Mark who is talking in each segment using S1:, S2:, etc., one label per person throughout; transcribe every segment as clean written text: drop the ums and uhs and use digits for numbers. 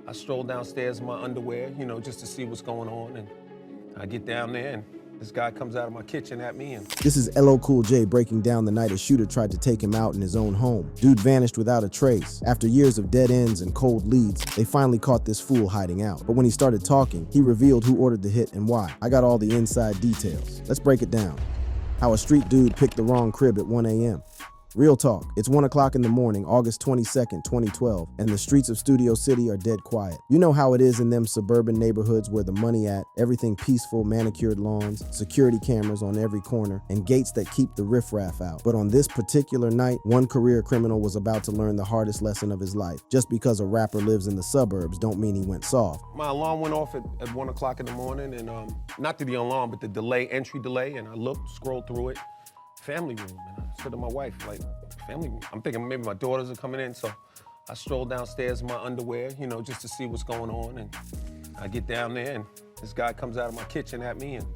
S1: I stroll downstairs in my underwear, just to see what's going on. And I get down there and this guy comes out of my kitchen at me and
S2: This is LL Cool J breaking down the night a shooter tried to take him out in his own home. Dude vanished without a trace. After years of dead ends and cold leads, they finally caught this fool hiding out. But when he started talking, he revealed who ordered the hit and why. I got all the inside details. Let's break it down. How a street dude picked the wrong crib at 1 a.m. Real talk, it's 1 o'clock in the morning, August 22nd, 2012, and the streets of Studio City are dead quiet. You know how it is in them suburban neighborhoods where the money at, everything peaceful, manicured lawns, security cameras on every corner, and gates that keep the riffraff out. But on this particular night, one career criminal was about to learn the hardest lesson of his life. Just because a rapper lives in the suburbs don't mean he went soft.
S1: my alarm went off at 1 o'clock in the morning and not the alarm, but the entry delay, and I looked, scrolled through it, family room, and I said to my wife, like, family room? I'm thinking maybe my daughters are coming in, so I stroll downstairs in my underwear, just to see what's going on, and I get down there, and this guy comes out of my kitchen at me, and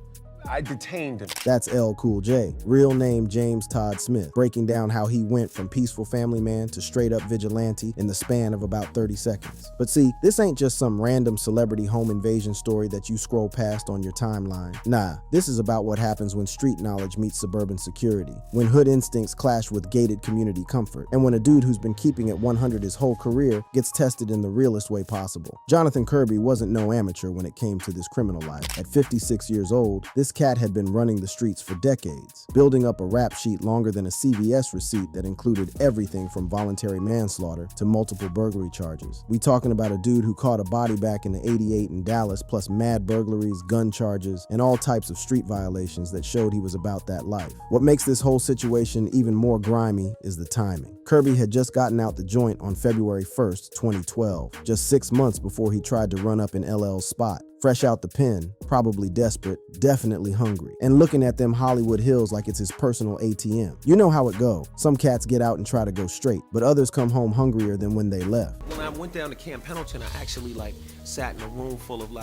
S1: I detained him.
S2: That's L Cool J, real name James Todd Smith, breaking down how he went from peaceful family man to straight up vigilante in the span of about 30 seconds. But see, this ain't just some random celebrity home invasion story that you scroll past on your timeline. Nah, this is about what happens when street knowledge meets suburban security, when hood instincts clash with gated community comfort, and when a dude who's been keeping it 100 his whole career gets tested in the realest way possible. Jonathan Kirby wasn't no amateur when it came to this criminal life. At 56 years old, this cat had been running the streets for decades, building up a rap sheet longer than a CVS receipt that included everything from voluntary manslaughter to multiple burglary charges. We talking about a dude who caught a body back in the '88 in Dallas, plus mad burglaries, gun charges, and all types of street violations that showed he was about that life. What makes this whole situation even more grimy is the timing. Kirby had just gotten out the joint on February 1st, 2012, just 6 months before he tried to run up in LL's spot. Fresh out the pen, probably desperate, definitely hungry, and looking at them Hollywood hills like it's his personal ATM. You know how it go. Some cats get out and try to go straight, but others come home hungrier than when they left.
S1: When I went down to Camp Pendleton, I actually sat in a room full of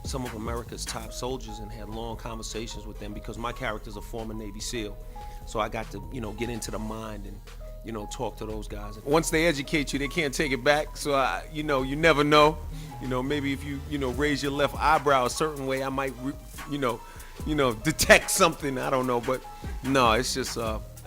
S1: some of America's top soldiers and had long conversations with them because my character's a former Navy SEAL. So I got to, get into the mind and talk to those guys. Once they educate you, they can't take it back. So you never know. Maybe if you raise your left eyebrow a certain way, I might detect something. I don't know, but no, it's just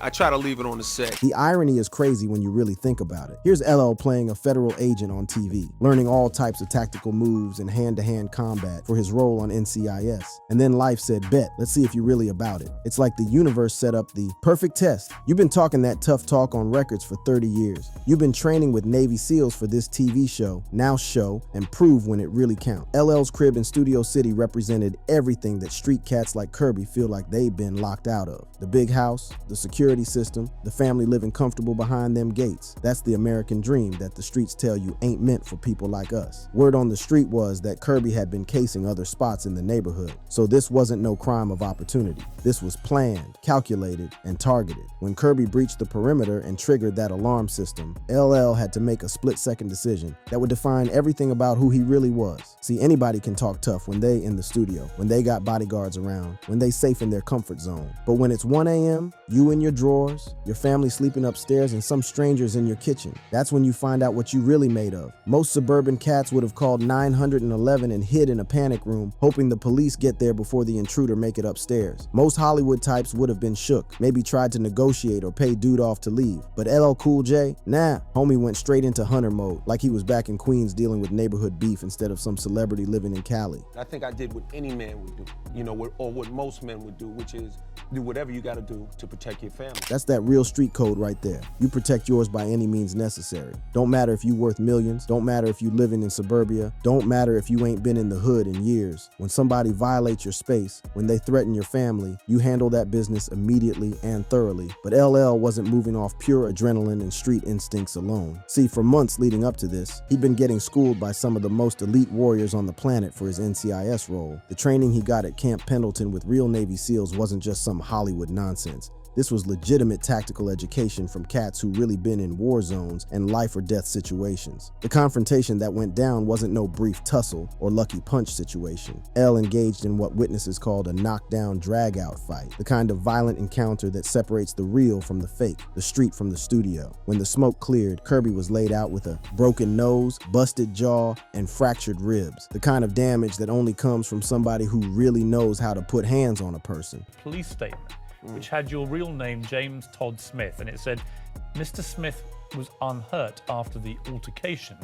S1: I try to leave it on the set.
S2: The irony is crazy when you really think about it. Here's LL playing a federal agent on TV, learning all types of tactical moves and hand-to-hand combat for his role on NCIS. And then life said, bet, let's see if you're really about it. It's like the universe set up the perfect test. You've been talking that tough talk on records for 30 years. You've been training with Navy SEALs for this TV show. Now show and prove when it really counts. LL's crib in Studio City represented everything that street cats like Kirby feel like they've been locked out of. The big house, the security system, the family living comfortable behind them gates. That's the American dream that the streets tell you ain't meant for people like us. Word on the street was that Kirby had been casing other spots in the neighborhood, so this wasn't no crime of opportunity. This was planned, calculated, and targeted. When Kirby breached the perimeter and triggered that alarm system, LL had to make a split-second decision that would define everything about who he really was. See, anybody can talk tough when they in the studio, when they got bodyguards around, when they safe in their comfort zone. But when it's 1 a.m., you in your drawers, your family sleeping upstairs, and some strangers in your kitchen, that's when you find out what you really made of. Most suburban cats would have called 911 and hid in a panic room, hoping the police get there before the intruder make it upstairs. Most Hollywood types would have been shook, maybe tried to negotiate or pay dude off to leave. But LL Cool J, nah, homie went straight into hunter mode, like he was back in Queens dealing with neighborhood beef instead of some celebrity living in Cali.
S1: I think I did what any man would do, or what most men would do, which is do whatever you got to do to protect your family.
S2: That's that real street code right there. You protect yours by any means necessary. Don't matter if you worth millions, don't matter if you living in suburbia, don't matter if you ain't been in the hood in years. When somebody violates your space, when they threaten your family, you handle that business immediately and thoroughly. But LL wasn't moving off pure adrenaline and street instincts alone. See, for months leading up to this, he'd been getting schooled by some of the most elite warriors on the planet for his NCIS role. The training he got at Camp Pendleton with real Navy SEALs wasn't just some Hollywood nonsense. This was legitimate tactical education from cats who really been in war zones and life or death situations. The confrontation that went down wasn't no brief tussle or lucky punch situation. L engaged in what witnesses called a knockdown drag-out fight, the kind of violent encounter that separates the real from the fake, the street from the studio. When the smoke cleared, Kirby was laid out with a broken nose, busted jaw, and fractured ribs, the kind of damage that only comes from somebody who really knows how to put hands on a person.
S3: Police statement, which had your real name, James Todd Smith, and it said, Mr. Smith was unhurt after the altercation,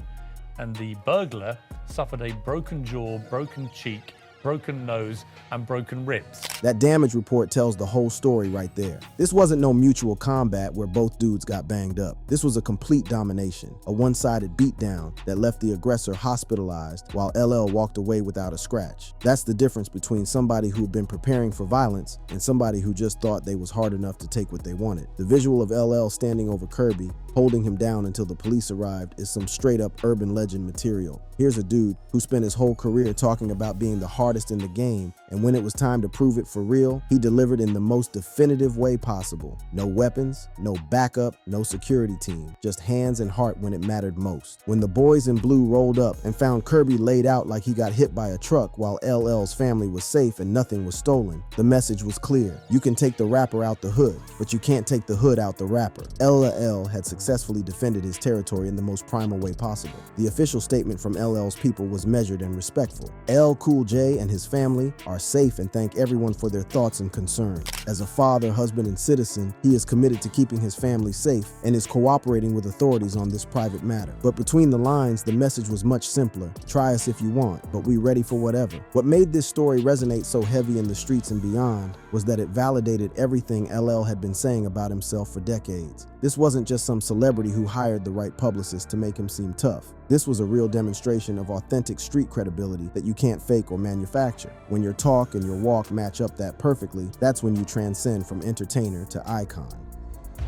S3: and the burglar suffered a broken jaw, broken cheek, broken nose, and broken ribs.
S2: That damage report tells the whole story right there. This wasn't no mutual combat where both dudes got banged up. This was a complete domination, a one-sided beatdown that left the aggressor hospitalized while LL walked away without a scratch. That's the difference between somebody who'd been preparing for violence and somebody who just thought they was hard enough to take what they wanted. The visual of LL standing over Kirby, holding him down until the police arrived, is some straight-up urban legend material. Here's a dude who spent his whole career talking about being the hardest in the game, and when it was time to prove it for real, he delivered in the most definitive way possible. No weapons, no backup, no security team, just hands and heart when it mattered most. When the boys in blue rolled up and found Kirby laid out like he got hit by a truck while LL's family was safe and nothing was stolen, the message was clear. You can take the rapper out the hood, but you can't take the hood out the rapper. LL had successfully defended his territory in the most primal way possible. The official statement from LL's people was measured and respectful. L Cool J and his family are safe and thank everyone for their thoughts and concerns. As a father, husband, and citizen, he is committed to keeping his family safe and is cooperating with authorities on this private matter. But between the lines, the message was much simpler. Try us if you want, but we ready for whatever. What made this story resonate so heavy in the streets and beyond was that it validated everything LL had been saying about himself for decades. This wasn't just some celebrity who hired the right publicist to make him seem tough. This was a real demonstration of authentic street credibility that you can't fake or manufacture. When your talk and your walk match up that perfectly, that's when you transcend from entertainer to icon.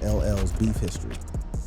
S2: LL's beef history.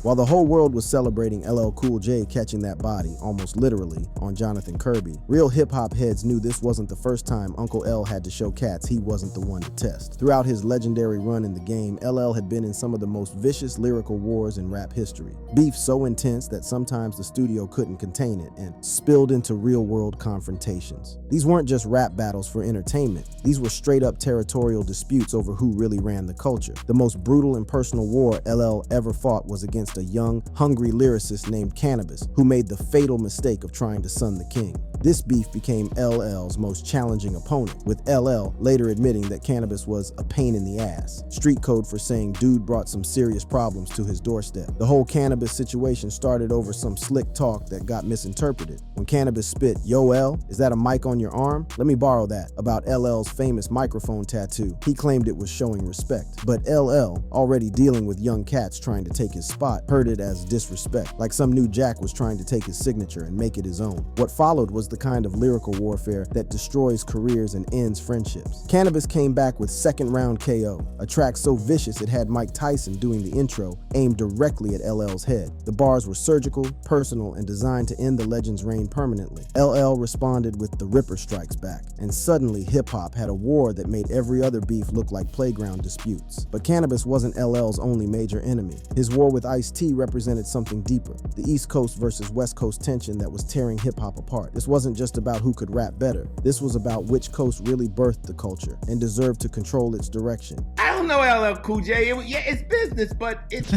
S2: While the whole world was celebrating LL Cool J catching that body, almost literally, on Jonathan Kirby, real hip-hop heads knew this wasn't the first time Uncle L had to show cats he wasn't the one to test. Throughout his legendary run in the game, LL had been in some of the most vicious lyrical wars in rap history. Beef so intense that sometimes the studio couldn't contain it and spilled into real-world confrontations. These weren't just rap battles for entertainment. These were straight-up territorial disputes over who really ran the culture. The most brutal and personal war LL ever fought was against a young, hungry lyricist named Cannabis, who made the fatal mistake of trying to son the king. This beef became LL's most challenging opponent, with LL later admitting that Cannabis was a pain in the ass, street code for saying dude brought some serious problems to his doorstep. The whole Cannabis situation started over some slick talk that got misinterpreted. When Cannabis spit, "Yo L, is that a mic on your arm? Let me borrow that," about LL's famous microphone tattoo, he claimed it was showing respect. But LL, already dealing with young cats trying to take his spot, heard it as disrespect, like some new jack was trying to take his signature and make it his own. What followed was the kind of lyrical warfare that destroys careers and ends friendships. Cannabis came back with Second Round KO, a track so vicious it had Mike Tyson doing the intro aimed directly at LL's head. The bars were surgical, personal, and designed to end the legend's reign permanently. LL responded with The Ripper Strikes Back, and suddenly hip-hop had a war that made every other beef look like playground disputes. But Cannabis wasn't LL's only major enemy. His war with Ice-T represented something deeper, the East Coast versus West Coast tension that was tearing hip-hop apart. This wasn't just about who could rap better. This was about which coast really birthed the culture and deserved to control its direction.
S4: I don't know LL Cool J. It's business, but it's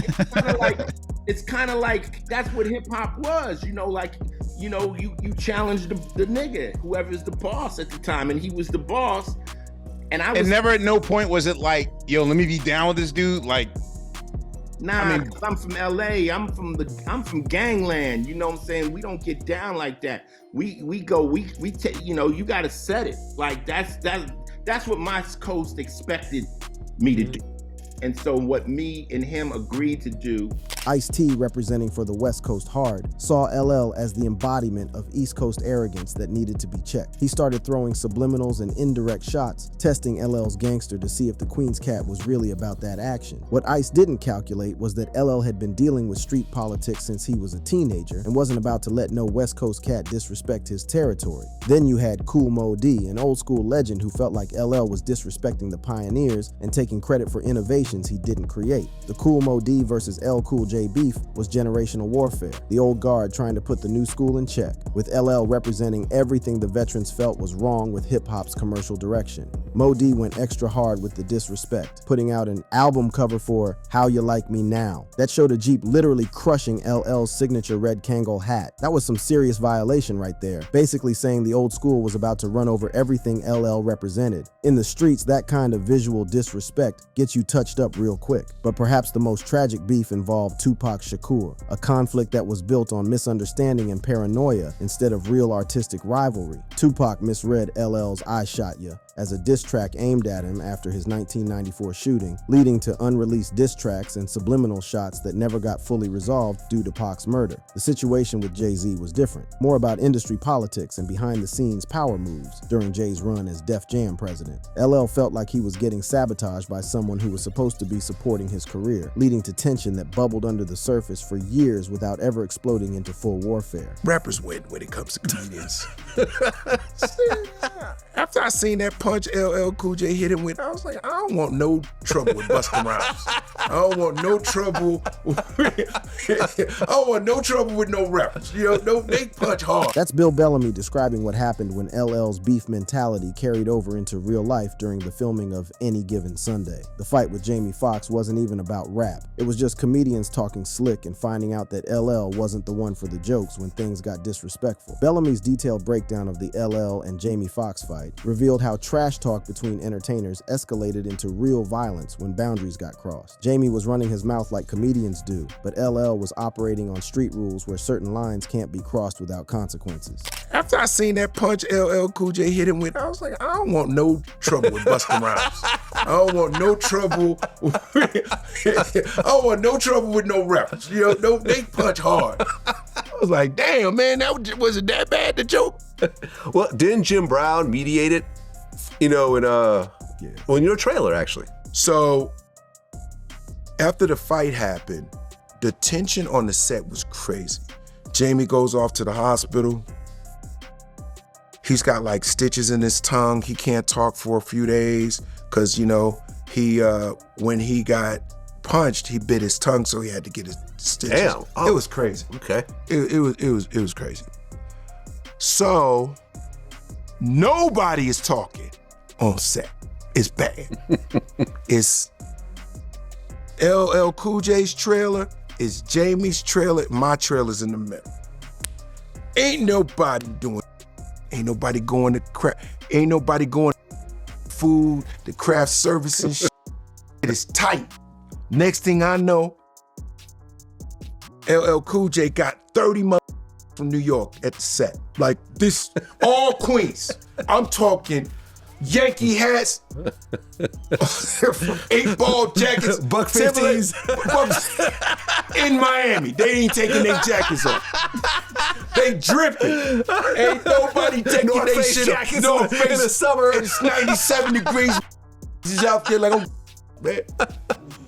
S4: kind of like that's what hip hop was. You challenge the nigga, whoever's the boss at the time, and he was the boss. And I was
S5: never at no point was it like, yo, let me be down with this dude. Like,
S4: nah, because I'm from LA. I'm from gangland. You know what I'm saying? We don't get down like that. We take, you gotta set it. Like that's what my coast expected me to do. And so what me and him agreed to do.
S2: Ice-T, representing for the West Coast Hard, saw LL as the embodiment of East Coast arrogance that needed to be checked. He started throwing subliminals and indirect shots, testing LL's gangster to see if the Queen's Cat was really about that action. What Ice didn't calculate was that LL had been dealing with street politics since he was a teenager and wasn't about to let no West Coast cat disrespect his territory. Then you had Kool Moe Dee, an old school legend who felt like LL was disrespecting the pioneers and taking credit for innovations he didn't create. The Kool Moe Dee versus L Cool J beef was generational warfare, the old guard trying to put the new school in check, with LL representing everything the veterans felt was wrong with hip-hop's commercial direction. Moe Dee went extra hard with the disrespect, putting out an album cover for How You Like Me Now. That showed a Jeep literally crushing LL's signature red Kangol hat. That was some serious violation right there, basically saying the old school was about to run over everything LL represented. In the streets, that kind of visual disrespect gets you touched up real quick. But perhaps the most tragic beef involved Tupac Shakur, a conflict that was built on misunderstanding and paranoia instead of real artistic rivalry. Tupac misread LL's I Shot Ya as a diss track aimed at him after his 1994 shooting, leading to unreleased diss tracks and subliminal shots that never got fully resolved due to Pac's murder. The situation with Jay-Z was different, more about industry politics and behind-the-scenes power moves during Jay's run as Def Jam president. LL felt like he was getting sabotaged by someone who was supposed to be supporting his career, leading to tension that bubbled under the surface for years without ever exploding into full warfare.
S6: Rappers win when it comes to comedians. After I seen that punch LL Cool J hit him with, I was like, I don't want no trouble with Busta Rhymes. I don't want no trouble. I don't want no trouble with no rappers. You know, no, they punch hard.
S2: That's Bill Bellamy describing what happened when LL's beef mentality carried over into real life during the filming of Any Given Sunday. The fight with Jamie Foxx wasn't even about rap. It was just comedians talking slick and finding out that LL wasn't the one for the jokes when things got disrespectful. Bellamy's detailed breakdown of the LL and Jamie Foxx fight revealed how trash talk between entertainers escalated into real violence when boundaries got crossed. Jamie was running his mouth like comedians do, but LL was operating on street rules where certain lines can't be crossed without consequences.
S6: After I seen that punch LL Cool J hit him with, I was like, I don't want no trouble with Busta Rhymes. I don't want no trouble. I don't want no trouble with no rappers. You know, no, they punch hard. I was like, damn, man, wasn't that bad, the joke?
S7: Well, didn't Jim Brown mediate it? You know, in your trailer, actually.
S6: So, after the fight happened, the tension on the set was crazy. Jamie goes off to the hospital. He's got like stitches in his tongue. He can't talk for a few days because, you know, when he got punched, he bit his tongue, so he had to get his stitches.
S7: Damn. Oh.
S6: It was crazy.
S7: Okay.
S6: It was crazy. So nobody is talking on set. It's bad. It's LL Cool J's trailer, it's Jamie's trailer, my trailer's in the middle. Ain't nobody doing, ain't nobody going to food, the craft service and shit. It is tight. Next thing I know, LL Cool J got 30 months from New York at the set. Like this, all Queens. I'm talking Yankee hats, 8-ball jackets,
S7: Buck 50s.
S6: In Miami. They ain't taking their jackets off. They dripping. Ain't nobody taking
S7: North
S6: their
S7: Face
S6: shit off.
S7: jackets
S6: North
S7: in the summer.
S6: It's 97 degrees. He's out there like, oh, man.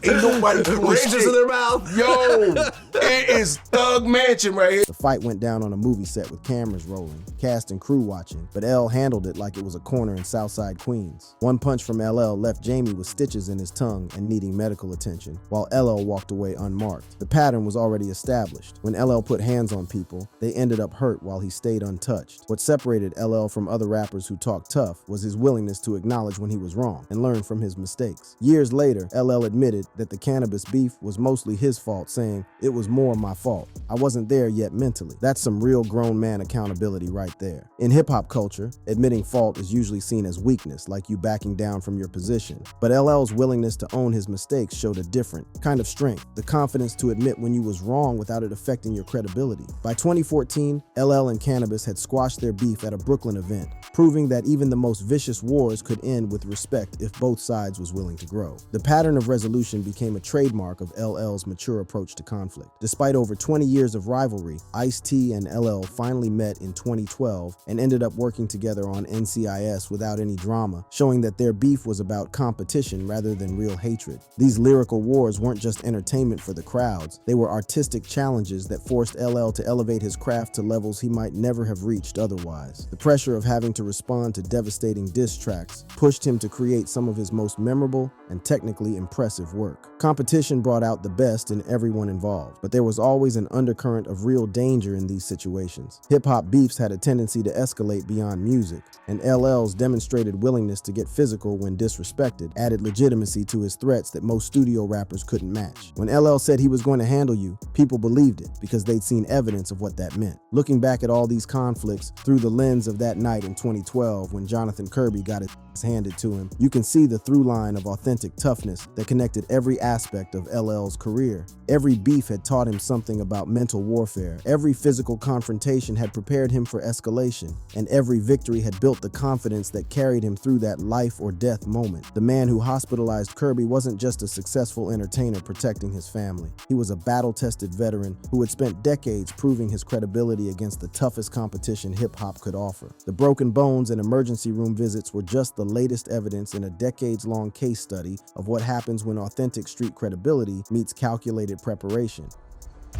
S6: Ain't nobody doing
S7: Rangers
S6: shit.
S7: in their mouth.
S6: Yo, it is Thug Mansion right here.
S2: The fight went down on a movie set with cameras rolling, cast and crew watching, but L handled it like it was a corner in Southside Queens. One punch from LL left Jamie with stitches in his tongue and needing medical attention, while LL walked away unmarked. The pattern was already established. When LL put hands on people, they ended up hurt while he stayed untouched. What separated LL from other rappers who talked tough was his willingness to acknowledge when he was wrong and learn from his mistakes. Years later, LL admitted that the cannabis beef was mostly his fault, saying, "It was more my fault. I wasn't there yet mentally." That's some real grown man accountability right there. In hip-hop culture, admitting fault is usually seen as weakness, like you backing down from your position. But LL's willingness to own his mistakes showed a different kind of strength, the confidence to admit when you was wrong without it affecting your credibility. By 2014, LL and cannabis had squashed their beef at a Brooklyn event, proving that even the most vicious wars could end with respect if both sides was willing to grow. The pattern of resolution conversation became a trademark of LL's mature approach to conflict. Despite over 20 years of rivalry, Ice-T and LL finally met in 2012 and ended up working together on NCIS without any drama, showing that their beef was about competition rather than real hatred. These lyrical wars weren't just entertainment for the crowds, they were artistic challenges that forced LL to elevate his craft to levels he might never have reached otherwise. The pressure of having to respond to devastating diss tracks pushed him to create some of his most memorable and technically impressive work. Competition brought out the best in everyone involved, but there was always an undercurrent of real danger in these situations. Hip-hop beefs had a tendency to escalate beyond music, and LL's demonstrated willingness to get physical when disrespected added legitimacy to his threats that most studio rappers couldn't match. When LL said he was going to handle you, people believed it because they'd seen evidence of what that meant. Looking back at all these conflicts through the lens of that night in 2012 when Jonathan Kirby got his handed to him, you can see the through line of authentic toughness that connected every aspect of LL's career. Every beef had taught him something about mental warfare. Every physical confrontation had prepared him for escalation, and every victory had built the confidence that carried him through that life or death moment. The man who hospitalized Kirby wasn't just a successful entertainer protecting his family. He was a battle-tested veteran who had spent decades proving his credibility against the toughest competition hip-hop could offer. The broken bones and emergency room visits were just the latest evidence in a decades-long case study of what happens when authentic street credibility meets calculated preparation.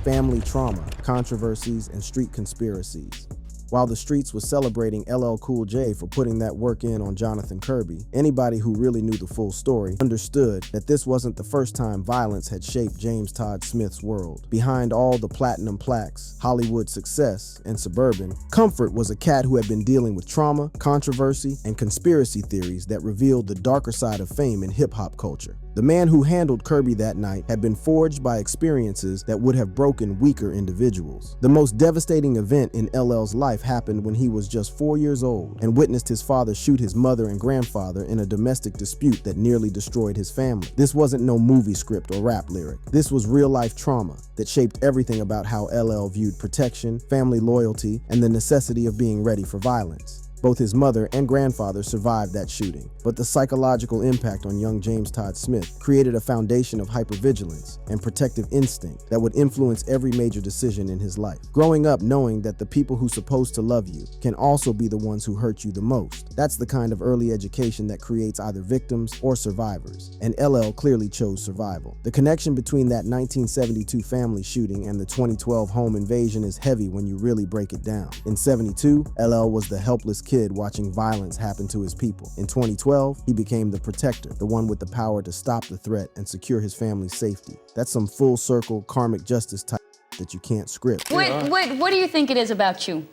S2: Family trauma, controversies, and street conspiracies. While the streets was celebrating LL Cool J for putting that work in on Jonathan Kirby, anybody who really knew the full story understood that this wasn't the first time violence had shaped James Todd Smith's world. Behind all the platinum plaques, Hollywood success, and Suburban, Comfort was a cat who had been dealing with trauma, controversy, and conspiracy theories that revealed the darker side of fame in hip-hop culture. The man who handled Kirby that night had been forged by experiences that would have broken weaker individuals. The most devastating event in LL's life happened when he was just 4 years old and witnessed his father shoot his mother and grandfather in a domestic dispute that nearly destroyed his family. This wasn't no movie script or rap lyric. This was real-life trauma that shaped everything about how LL viewed protection, family loyalty, and the necessity of being ready for violence. Both his mother and grandfather survived that shooting, but the psychological impact on young James Todd Smith created a foundation of hypervigilance and protective instinct that would influence every major decision in his life. Growing up knowing that the people who's supposed to love you can also be the ones who hurt you the most, that's the kind of early education that creates either victims or survivors, and LL clearly chose survival. The connection between that 1972 family shooting and the 2012 home invasion is heavy when you really break it down. In '72, LL was the helpless kid watching violence happen to his people. In 2012, he became the protector, the one with the power to stop the threat and secure his family's safety. That's some full circle karmic justice type that you can't script.
S8: What do you think it is about you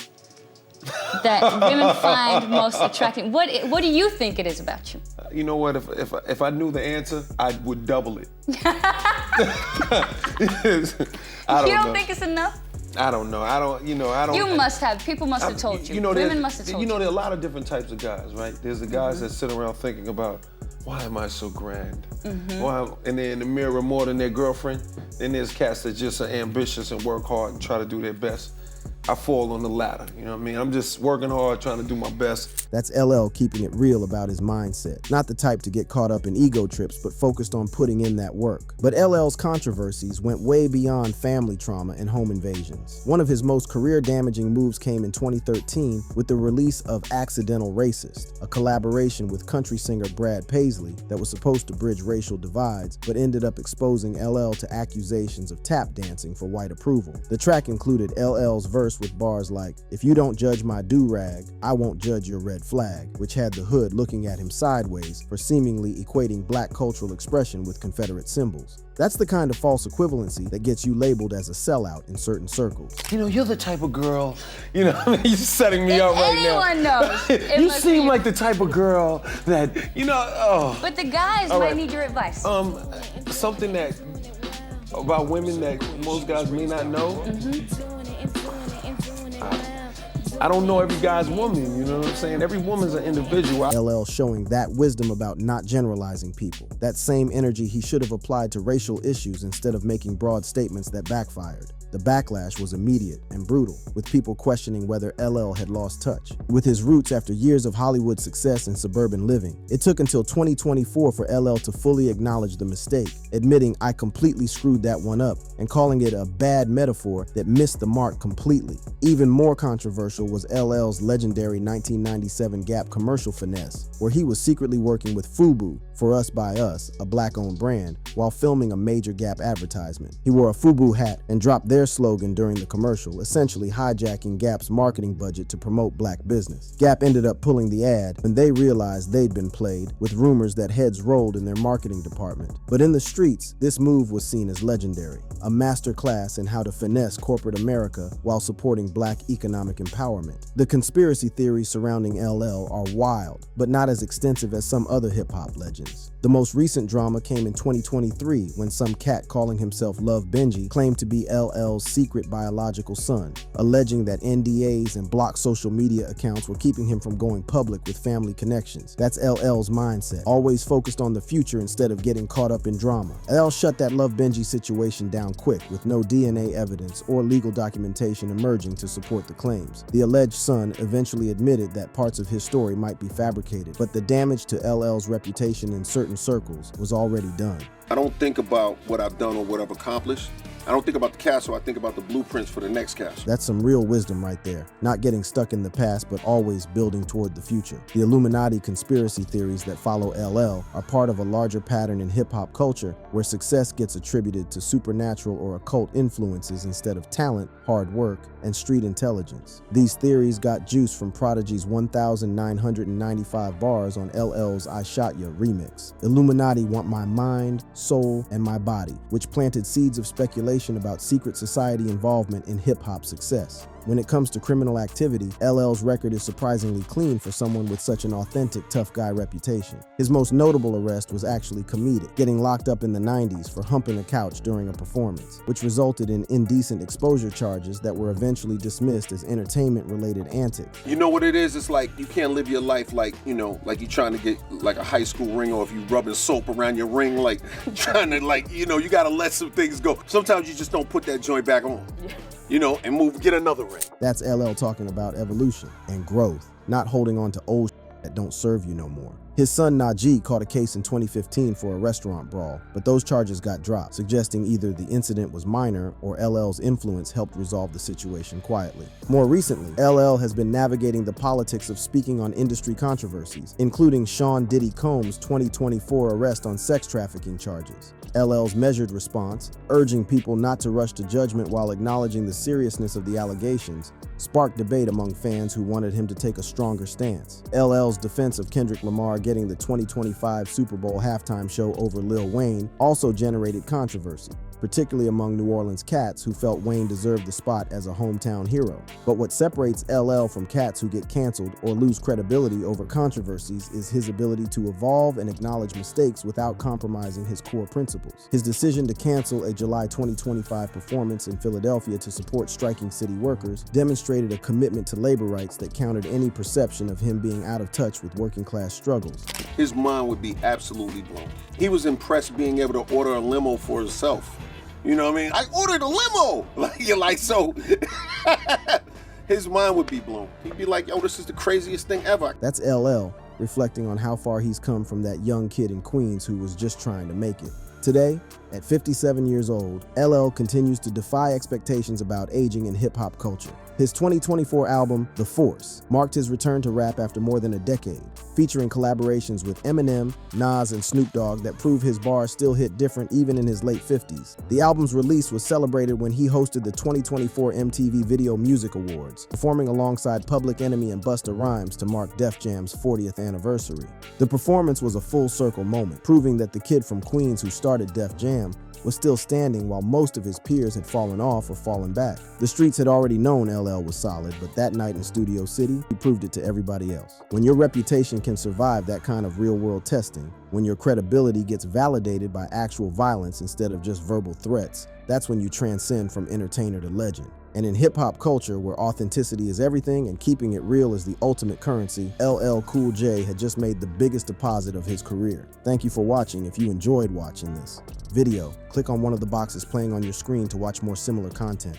S8: that women find most attractive? What do you think it is about you?
S1: You know what? If I knew the answer, I would double it. I
S8: don't think it's enough?
S1: I don't know. I don't.
S8: You must have. People must have told you. Women must have told you.
S1: There are a lot of different types of guys, right? There's the guys that sit around thinking about, why am I so grand? And they're in the mirror more than their girlfriend. Then there's cats that just are ambitious and work hard and try to do their best. I fall on the latter, you know what I mean? I'm just working hard, trying to do my best.
S2: That's LL keeping it real about his mindset. Not the type to get caught up in ego trips, but focused on putting in that work. But LL's controversies went way beyond family trauma and home invasions. One of his most career-damaging moves came in 2013 with the release of Accidental Racist, a collaboration with country singer Brad Paisley that was supposed to bridge racial divides, but ended up exposing LL to accusations of tap dancing for white approval. The track included LL's verse with bars like, "If you don't judge my do-rag, I won't judge your red flag," which had the hood looking at him sideways for seemingly equating black cultural expression with Confederate symbols. That's the kind of false equivalency that gets you labeled as a sellout in certain circles.
S1: You're the type of girl, you're setting me up right now.
S8: Anyone knows.
S1: You seem like the type of girl that,
S8: But the guys might need your advice.
S1: Something that, about women that most guys may not know. I don't know every guy's woman, you know what I'm saying? Every woman's an individual.
S2: LL showing that wisdom about not generalizing people. That same energy he should have applied to racial issues instead of making broad statements that backfired. The backlash was immediate and brutal, with people questioning whether LL had lost touch. With his roots after years of Hollywood success and suburban living, it took until 2024 for LL to fully acknowledge the mistake, admitting "I completely screwed that one up" and calling it a bad metaphor that missed the mark completely. Even more controversial was LL's legendary 1997 Gap commercial Finesse, where he was secretly working with FUBU, For Us By Us, a black-owned brand, while filming a major Gap advertisement. He wore a FUBU hat and dropped their slogan during the commercial, essentially hijacking Gap's marketing budget to promote black business. Gap ended up pulling the ad when they realized they'd been played, with rumors that heads rolled in their marketing department. But in the streets, this move was seen as legendary, a master class in how to finesse corporate America while supporting black economic empowerment. The conspiracy theories surrounding LL are wild, but not as extensive as some other hip-hop legends. The most recent drama came in 2023 when some cat calling himself Love Benji claimed to be LL's secret biological son, alleging that NDAs and blocked social media accounts were keeping him from going public with family connections. That's LL's mindset, always focused on the future instead of getting caught up in drama. LL shut that Love Benji situation down quick, with no DNA evidence or legal documentation emerging to support the claims. The alleged son eventually admitted that parts of his story might be fabricated, but the damage to LL's reputation in certain circles was already done.
S9: I don't think about what I've done or what I've accomplished. I don't think about the castle, I think about the blueprints for the next castle.
S2: That's some real wisdom right there. Not getting stuck in the past, but always building toward the future. The Illuminati conspiracy theories that follow LL are part of a larger pattern in hip-hop culture where success gets attributed to supernatural or occult influences instead of talent, hard work, and street intelligence. These theories got juice from Prodigy's 1,995 bars on LL's I Shot Ya remix. Illuminati want my mind, soul, and my body, which planted seeds of speculation about secret society involvement in hip-hop success. When it comes to criminal activity, LL's record is surprisingly clean for someone with such an authentic tough guy reputation. His most notable arrest was actually comedic, getting locked up in the 90s for humping a couch during a performance, which resulted in indecent exposure charges that were eventually dismissed as entertainment-related antics.
S9: You know what it is? It's like you can't live your life like, like you're trying to get like a high school ring, or if you rubbing soap around your ring, like trying to you gotta let some things go. Sometimes you just don't put that joint back on. And get another ring.
S2: That's LL talking about evolution and growth, not holding on to old that don't serve you no more. His son Najee caught a case in 2015 for a restaurant brawl, but those charges got dropped, suggesting either the incident was minor or LL's influence helped resolve the situation quietly. More recently, LL has been navigating the politics of speaking on industry controversies, including Sean Diddy Combs' 2024 arrest on sex trafficking charges. LL's measured response, urging people not to rush to judgment while acknowledging the seriousness of the allegations, sparked debate among fans who wanted him to take a stronger stance. LL's defense of Kendrick Lamar getting the 2025 Super Bowl halftime show over Lil Wayne also generated controversy, particularly among New Orleans cats who felt Wayne deserved the spot as a hometown hero. But what separates LL from cats who get canceled or lose credibility over controversies is his ability to evolve and acknowledge mistakes without compromising his core principles. His decision to cancel a July 2025 performance in Philadelphia to support striking city workers demonstrated a commitment to labor rights that countered any perception of him being out of touch with working class struggles.
S9: His mind would be absolutely blown. He was impressed being able to order a limo for himself. You know what I mean? I ordered a limo! So his mind would be blown. He'd be like, yo, this is the craziest thing ever.
S2: That's LL, reflecting on how far he's come from that young kid in Queens who was just trying to make it. Today, at 57 years old, LL continues to defy expectations about aging in hip-hop culture. His 2024 album, The Force, marked his return to rap after more than a decade, featuring collaborations with Eminem, Nas, and Snoop Dogg that prove his bars still hit different even in his late 50s. The album's release was celebrated when he hosted the 2024 MTV Video Music Awards, performing alongside Public Enemy and Busta Rhymes to mark Def Jam's 40th anniversary. The performance was a full-circle moment, proving that the kid from Queens who started Def Jam was still standing while most of his peers had fallen off or fallen back. The streets had already known LL was solid, but that night in Studio City, he proved it to everybody else. When your reputation can survive that kind of real-world testing, When your credibility gets validated by actual violence instead of just verbal threats, that's when you transcend from entertainer to legend. And in hip-hop culture, where authenticity is everything and keeping it real is the ultimate currency, LL Cool J had just made the biggest deposit of his career. Thank you for watching. If you enjoyed watching this video, click on one of the boxes playing on your screen to watch more similar content.